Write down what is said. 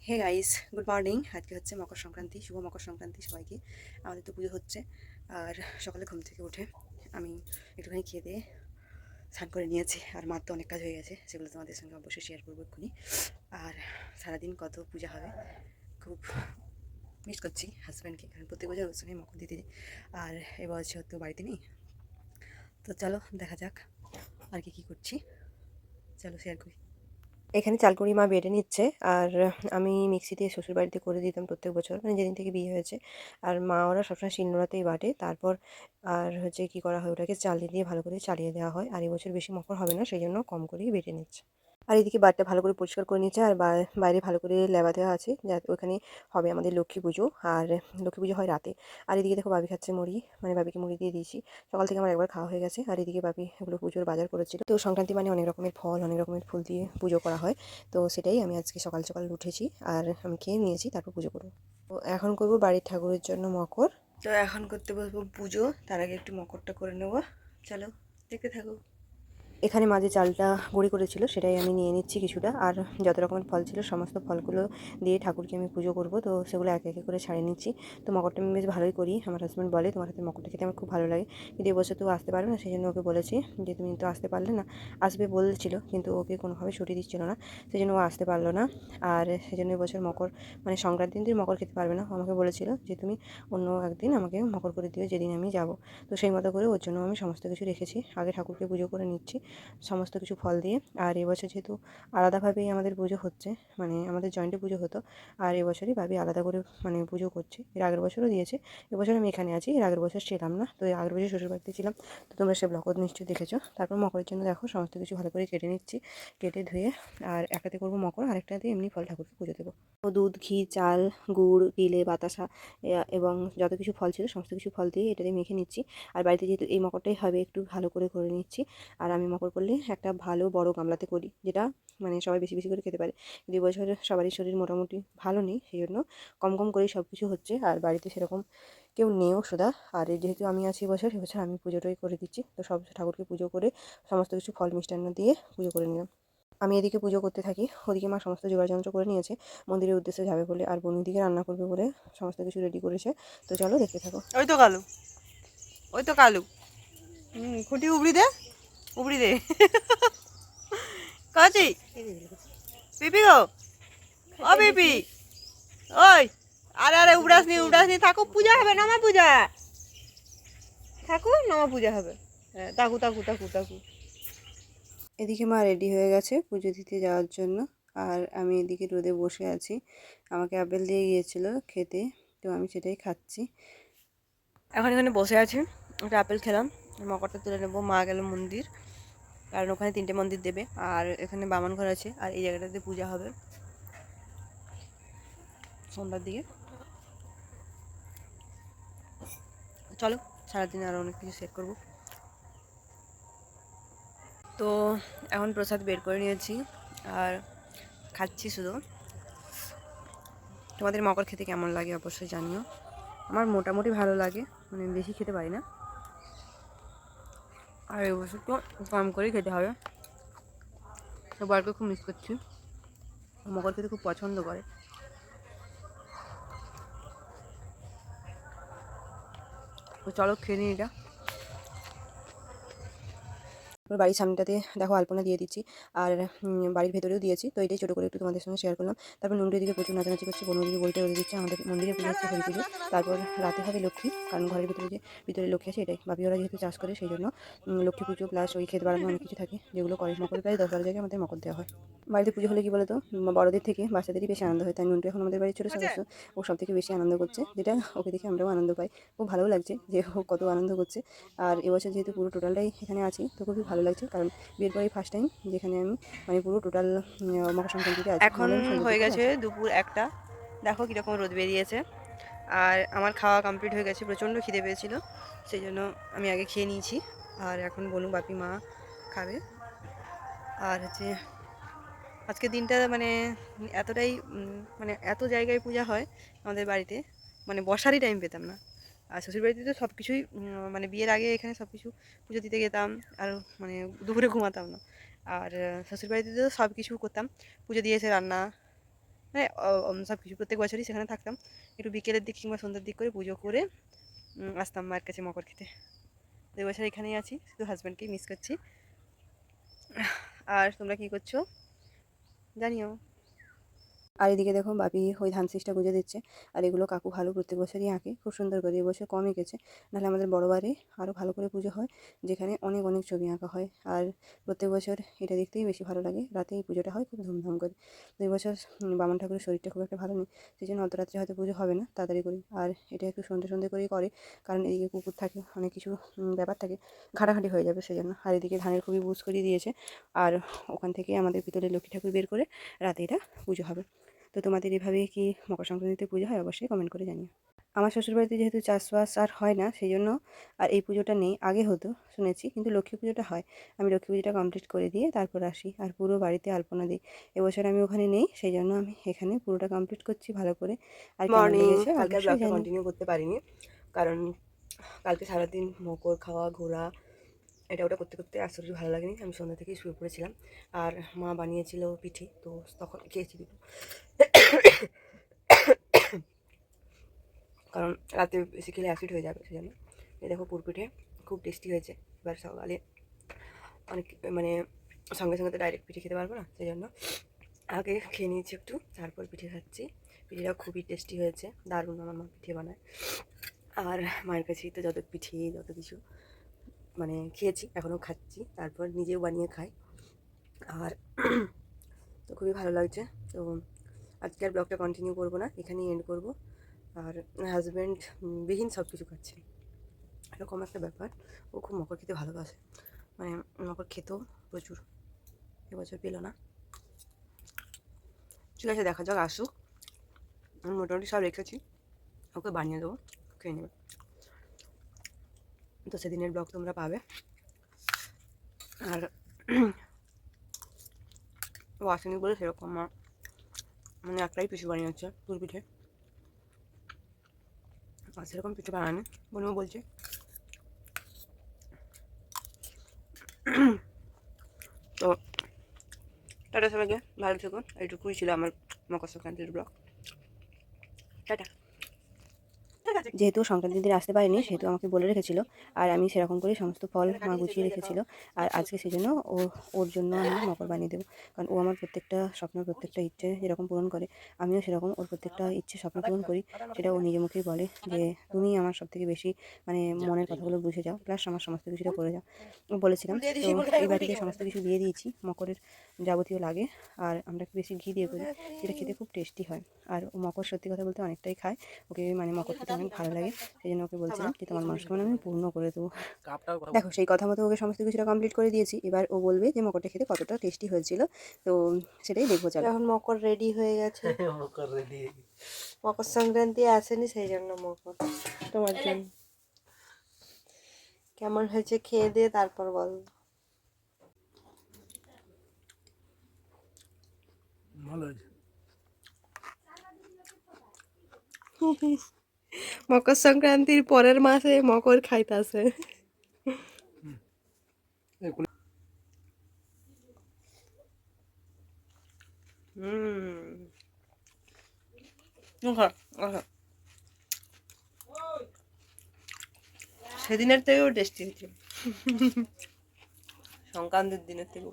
Hey guys, good morning. আজকে হচ্ছে মকর সংক্রান্তি। শুভ মকর সংক্রান্তি সবাইকে। আমাদের তো পুজো হচ্ছে। আর সকালে ঘুম থেকে উঠে আমি একটুখানি খেয়ে দিয়ে স্নান করে নিয়েছি। আর মার তো অনেক কাজ হয়ে গেছে, সেগুলো তোমাদের সঙ্গে অবশ্যই শেয়ার করবো এক্ষুনি। আর সারাদিন কত পূজা হবে, খুব মিস করছি হাজব্যান্ডকে, কারণ প্রত্যেক বছর ওর সঙ্গে মকর দিতে যাই। আর এবছর তো বাড়িতে নেই, তো চলো দেখা যাক আর কি করছি। চলো শেয়ার করি। এখানে চালকুড়ি মা বেটে নিচ্ছে, আর আমি মিক্সিতে শ্বশুরবাড়িতে করে দিতাম প্রত্যেক বছর, মানে যেদিন থেকে বিয়ে হয়েছে। আর মা ওরা সবসময় শিলনোড়াতেই বাটে। তারপর আর হচ্ছে কী করা হয়, ওটাকে চাল দিয়ে ভালো করে চালিয়ে দেওয়া হয়। আর এবছর বেশি মকর হবে না, সেই জন্য কম করেই বেটে নিচ্ছে। আর এদিকে বাড়িটা ভালো করে পরিষ্কার করে নিচ্ছে, আর বাইরে ভালো করে লেবা দেওয়া আছে, যাতে ওখানে হবে আমাদের লক্ষ্মী পুজো। আর লক্ষ্মী পুজো হয় রাতে। আর এদিকে দেখো বাবি খাচ্ছে মুড়ি, মানে বাবিকে মুড়ি দিয়ে দিয়েছি। সকাল থেকে আমার একবার খাওয়া হয়ে গেছে। আর এদিকে বাবি এগুলো পুজোর বাজার করেছিল। তো সংক্রান্তি মানে অনেক রকমের ফল, অনেক রকমের ফুল দিয়ে পুজো করা হয়। তো সেটাই আমি আজকে সকাল সকাল উঠেছি, আর আমি খেয়ে নিয়েছি, তারপর পুজো করবো। তো এখন করবো বাড়ির ঠাকুরের জন্য মকর। তো এখন করতে বসবো পুজো, তার আগে একটু মকরটা করে নেবো। চলো দেখতে থাকো। এখানে মাঝে চালটা গুঁড়ি করেছিল, সেটাই আমি নিয়ে নিচ্ছি কিছুটা। আর যত রকমের ফল ছিল সমস্ত ফলগুলো দিয়ে ঠাকুরকে আমি পুজো করব, তো সেগুলো একে একে করে ছাড়িয়ে নিচ্ছি। তো মকরটা আমি বেশ ভালোই করি। আমার হাজব্যান্ড বলে তোমার হাতে মকরটা খেতে আমার খুব ভালো লাগে, কিন্তু এবছর তো আসতে পারবে না, সেই জন্য ওকে বলেছি যে তুমি তো আসতে পারলে না। আসবে বলছিল, কিন্তু ওকে কোনোভাবে ছুটি দিচ্ছিল না, সেই জন্য ও আসতে পারলো না। আর সেই জন্য এবছর মকর মানে সংক্রান্তির দিন মকর খেতে পারবে না। ও আমাকে বলেছিল যে তুমি অন্য একদিন আমাকে মকর করে দিও, যেদিন আমি যাব। তো সেই মতো করে ওর জন্য আমি সমস্ত কিছু রেখেছি। আগে ঠাকুরকে পুজো করে নিচ্ছি সমস্ত কিছু ফল দিয়ে। আর এবছর যেহেতু আলাদাভাবেই আমাদের পুজো হচ্ছে, মানে আমাদের জয়েন্টে পুজো হতো, আর এবছরই ভাবি আলাদা করে মানে পুজো করছে। এর আগের বছরও দিয়েছে, এবছর আমি এখানে আছি, এর আগের বছর ছিলাম না। তো এর আগের বছর শ্বশুরবাড়িতে ছিলাম, তো তোমরা সে ব্লগও নিশ্চয়ই দেখেছো। তারপর মকরের জন্য দেখো সমস্ত কিছু ভালো করে কেটে নিচ্ছি, কেটে ধুয়ে। আর একটাতে করবো মকর, আরেকটাতে এমনি ফল ঠাকুরকে পুজো দেবো। তো দুধ, ঘি, চাল, গুড়, তিলে, বাতাসা এবং যত কিছু ফল ছিল সমস্ত কিছু ফল দিয়ে এটাতে মেখে নিচ্ছি। আর বাড়িতে যেহেতু এই মকরটাই হবে, একটু ভালো করে নিচ্ছি। আর আমি মকর করলে একটা ভালো বড় গামলাতে করি, যেটা মানে সবাই বেশি বেশি করে খেতে পারে। কিন্তু এবছর সবারই শরীর মোটামুটি ভালো নেই, সেই জন্য কম কম করেই সব কিছু হচ্ছে। আর বাড়িতে সেরকম কেউ নেও সুধা। আর যেহেতু আমি আছি এবছর আমি পুজোটাই করে দিচ্ছি। তো সব ঠাকুরকে পুজো করে সমস্ত কিছু ফল মিষ্টান্ন দিয়ে পুজো করে নিলাম। আমি এদিকে পুজো করতে থাকি, ওদিকে মা সমস্ত যোগাড়যন্ত্র করে নিয়েছে, মন্দিরের উদ্দেশ্যে যাবে বলে। আর বোন দিকে রান্না করবে বলে সমস্ত কিছু রেডি করেছে। তো চলো দেখতে থাকো। ওই তো কালু, ওই তো কালু। খুঁটি উবড়ি দে, উবড়ি দে। কাচি পিপি গো, ও পিপি, ওই আরে আরে উবড়াসনি থাকো, পূজা হবে, নামা পূজা থাকো, নামা পূজা হবে। হ্যাঁ, তাকু তাকু তাকু তাকু। এদিকে মা রেডি হয়ে গেছে পুজো দিতে যাওয়ার জন্য। আর আমি এদিকে রোদে বসে আছি। আমাকে আপেল দিয়ে গিয়েছিল খেতে, তো আমি সেটাই খাচ্ছি। এখন এখানে বসে আছি, একটা আপেল খেলাম। মকরটা তুলে নেবো, মা গেল মন্দির, কারণ ওখানে 3টে মন্দির দেবে। আর এখানে বামন ঘর আছে, আর এই জায়গাটাতে পূজা হবে সন্ধ্যার দিকে। চলো সারাদিন আরও অনেক কিছু শেয়ার করবো। তো এখন প্রসাদ বের করে নিয়েছি আর খাচ্ছি শুধু। তোমাদের মকর খেতে কেমন লাগে অবশ্যই জানিও। আমার মোটামুটি ভালো লাগে, মানে বেশি খেতে পারি না। আর এবছর তো কম করেই খেতে হবে। তো বরকে খুব মিস করছি, মকর খেতে খুব পছন্দ করে। তো চলো খেয়ে নিই এটা। বাড়ির সামনেটাতে দেখো আলপনা দিয়ে দিচ্ছি, আর বাড়ির ভেতরেও দিয়েছি। তো এটাই ছোটো করে একটু তোমাদের সঙ্গে শেয়ার করলাম। তারপর নুনটির দিকে প্রচুর নাচানাচি করছে, বনুদিকে বইটা রোদে দিচ্ছে। আমাদের মন্দিরে পুজো হচ্ছে হরি পুজো, তারপর রাতে হবে লক্ষ্মী, কারণ ঘরের ভিতরে লক্ষ্মী আছে। এটাই ভাবি ওরা যেহেতু চাষ করে, সেই জন্য লক্ষ্মী পুজো প্লাস ওই ক্ষেত বাড়ানো অনেক কিছু থাকে যেগুলো করে। মকর প্রায় 10-12 জায়গায় আমাদের মকর দেওয়া হয়। বাড়িতে পুজো হলে কি বলতো, বড়দের থেকে বাচ্চাদেরই বেশি আনন্দ হয়। তাই নুনটু এখন আমাদের বাড়ির ছোটো সদস্য, ও সব থেকে বেশি আনন্দ করছে, যেটা ওকে দেখে আমরাও আনন্দ পাই। খুব ভালোও লাগছে যে ও কত আনন্দ করছে। আর এবছর যেহেতু পুরো টোটালটাই এখানে আছি, তো খুবই ভালো লাগছে, কারণ বিয়ের পরেই ফার্স্ট টাইম যেখানে আমি মানে পুরো টোটাল মকর সংক্রান্তিতে আছি। এখন হয়ে গেছে দুপুর 1টা, দেখো কীরকম রোদ বেরিয়েছে। আর আমার খাওয়া কমপ্লিট হয়ে গেছে, প্রচণ্ড খিদে পেয়েছিল, সেই জন্য আমি আগে খেয়ে নিয়েছি। আর এখন বলুন বাপি মা খাবে। আর হচ্ছে আজকের দিনটা মানে এতটাই মানে এত জায়গায় পূজা হয় আমাদের বাড়িতে, মানে বসারই টাইম পেতাম না। আর শ্বশুরবাড়িতে তো সব কিছুই মানে বিয়ের আগে এখানে সব কিছু পুজো দিতে যেতাম, আর মানে দুপুরে ঘুমাতাম না। আর শ্বশুরবাড়িতে তো সব কিছু করতাম, পুজো দিয়েছে রান্না, মানে সব কিছু প্রত্যেক বছরই সেখানে থাকতাম, একটু বিকেলের দিক কিংবা সন্ধ্যার দিক করে পুজো করে আসতাম মায়ের কাছে মকর খেতে। তো এবছর এখানেই আছি, শুধু হাজব্যান্ডকেই মিস করছি। আর তোমরা কী করছো জানিও। আর এদিকে দেখো বাপি ওই ধান শীষটা গুঁজে দিচ্ছে। আর এগুলো কাকু ভালো প্রত্যেক বছরই আঁকে, খুব সুন্দর করে। এবছর কম এঁকেছে, নাহলে আমাদের বড় বারে আরও ভালো করে পুজো হয়, যেখানে অনেক অনেক ছবি আঁকা হয়। আর প্রত্যেক বছর এটা দেখতেই বেশি ভালো লাগে, রাতে এই পুজোটা হয় খুব ধুমধাম করে। তো এই বছর বামন ঠাকুরের শরীরটা খুব একটা ভালো নেই, সেই জন্য অত রাত্রে হয়তো পুজো হবে না, তাড়াতাড়ি করি। আর এটা একটু সন্ধ্যে সন্ধ্যে করেই করে, কারণ এদিকে কুকুর থাকে, অনেক কিছু ব্যাপার থাকে, ঘাটাঘাটি হয়ে যাবে সেজন্য। আর এদিকে ধানের খুবই বুঝ করিয়ে দিয়েছে, আর ওখান থেকে আমাদের ভিতরে লক্ষ্মী ঠাকুর বের করে রাতে এটা পুজো হবে। তো তোমাদের এভাবে কি মকর সংক্রান্তিতে পুজো হয় অবশ্যই কমেন্ট করে জানিও। আমার শ্বশুরবাড়িতে যেহেতু চাষবাস আর হয় না, সেই জন্য আর এই পুজোটা নেই। আগে হতো শুনেছি, কিন্তু লক্ষ্মী পুজোটা হয়। আমি লক্ষ্মী পুজোটা কমপ্লিট করে দিয়ে তারপর আসি, আর পুরো বাড়িতে আলপনা দিই। এবছর আমি ওখানে নেই, সেই জন্য আমি এখানে পুরোটা কমপ্লিট করছি ভালো করে। আর কেমন মর্নিং, লেগেছে কালকে অবশ্যই ব্লগটা জানিও। কন্টিনিউ করতে পারিনি, কারণ কালকে সারাদিন মকর খাওয়া ঘোরা এটা ওটা করতে করতে আর শরীর ভালো লাগেনি, আমি সন্ধ্যা থেকেই শুয়ে পড়েছিলাম। আর মা বানিয়েছিল পিঠে, তো তখন খেয়েছি দুটো, কারণ রাতে বেশি খেলে অ্যাসিড হয়ে যাবে সেজন্য। এই দেখো পুর পিঠে খুব টেস্টি হয়েছে। এবার সকালে অনেক মানে সঙ্গে সঙ্গে তো ডাইরেক্ট পিঠে খেতে পারবো না, সেই জন্য আগে খেয়ে নিয়েছি একটু, তারপর পিঠে খাচ্ছি। পিঠেটা খুবই টেস্টি হয়েছে, দারুণ আমার মা পিঠে বানায়। আর মায়ের কাছেই তো যত পিঠে যত কিছু মানে খেয়েছি, এখনও খাচ্ছি, তারপর নিজেও বানিয়ে খাই। আর তো খুবই ভালো লাগছে। তো আজকে আর ব্লগটা কন্টিনিউ করবো না, এখানেই এন্ড করবো। আর হাজব্যান্ড বিহীন সব কিছু খাচ্ছে, এরকম একটা ব্যাপার। ও খুব মকর খেতে ভালোবাসে, মানে মকর খেতেও প্রচুর, এবছর পেলো না। ঠিক আছে, দেখা যাক আসুক। আমি মোটামুটি সব রেখেছি, ওকে বানিয়ে দেবো, খেয়ে নেবে। তো সেদিনের ব্লগ তোমরা পাবে। আর ও আসেনি বলে সেরকম মানে একটাই পিঠে বানিয়েছে, পুর পিঠে, আর সেরকম পিঠে বানায়নি। বোনও বলছে। তো টাটা সবাইকে, ভালো থেকো। এইটুকুই ছিল আমার মকর সংক্রান্তির ব্লগ। টাটা। যেহেতু সংক্রান্তির দিন আসতে পারিনি, সেহেতু আমাকে বলে রেখেছিল, আর আমি সেরকম করেই সমস্ত ফল মা গুছিয়ে রেখেছিল। আর আজকে সেই জন্য ওর জন্য আমি মকর বানিয়ে দেবো, কারণ ও আমার প্রত্যেকটা স্বপ্ন প্রত্যেকটা ইচ্ছে যেরকম পূরণ করে, আমিও সেরকম ওর প্রত্যেকটা ইচ্ছে স্বপ্ন পূরণ করি। সেটা ও নিজে মুখেই বলে যে তুমি আমার সব থেকে বেশি মানে মনের কথাগুলো বুঝে যাও, প্লাস আমার সমস্ত কিছুটা করে যাও। বলেছিলাম তো এই বাড়িতে সমস্ত কিছু দিয়ে দিয়েছি, মকরের যাবতীয় লাগে। আর আমরা একটু বেশি ঘি দিয়ে করি, যেটা খেতে খুব টেস্টি হয়। আর ও মকর সত্যি কথা বলতে অনেকটাই খায়, ওকে মানে মকর খেতে অনেক ভালো লাগে, সেই জন্য ওকে বলছিলাম যে তোমার মনস্কামনা আমি পূর্ণ করে দেবো। দেখো সেই কথা মতো ওকে সমস্ত কিছুটা কমপ্লিট করে দিয়েছি, এবার ও বলবে যে মকরটা খেতে কতটা টেস্টি হয়েছিল। তো সেটাই দেখবো, চলো। এখন মকর রেডি হয়ে গেছে, মকর রেডি। মকর সংক্রান্তি আসেনি সেই জন্য মকর তোমার জন্য। কেমন হয়েছে খেয়ে দিয়ে তারপর বল। ভালো হয়েছে। মকর সংক্রান্তির পরের মাসে মকর খাইতাছে। সেদিনের থেকেও টেস্টি হয়েছে, সংক্রান্তির দিনের থেকেও।